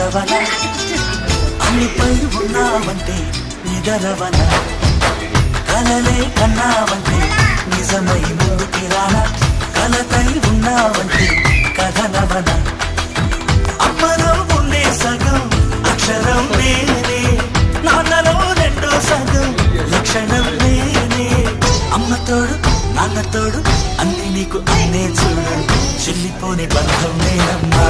కలవన అన్నిపై ఉన్నావంటే నిదరవన కలలే కన్నావంటే నిజమై ముందుకి రానా కలకై ఉన్నావంటే కథనవన అమ్మలో ఉండే సగం అక్షరం నేనే నాన్నలో రెండో సగం లక్షణం నేనే అమ్మతోడు నాన్నతోడు అన్ని నీకు అన్నే చూడు చెల్లిపోని బంధం నేనమ్మా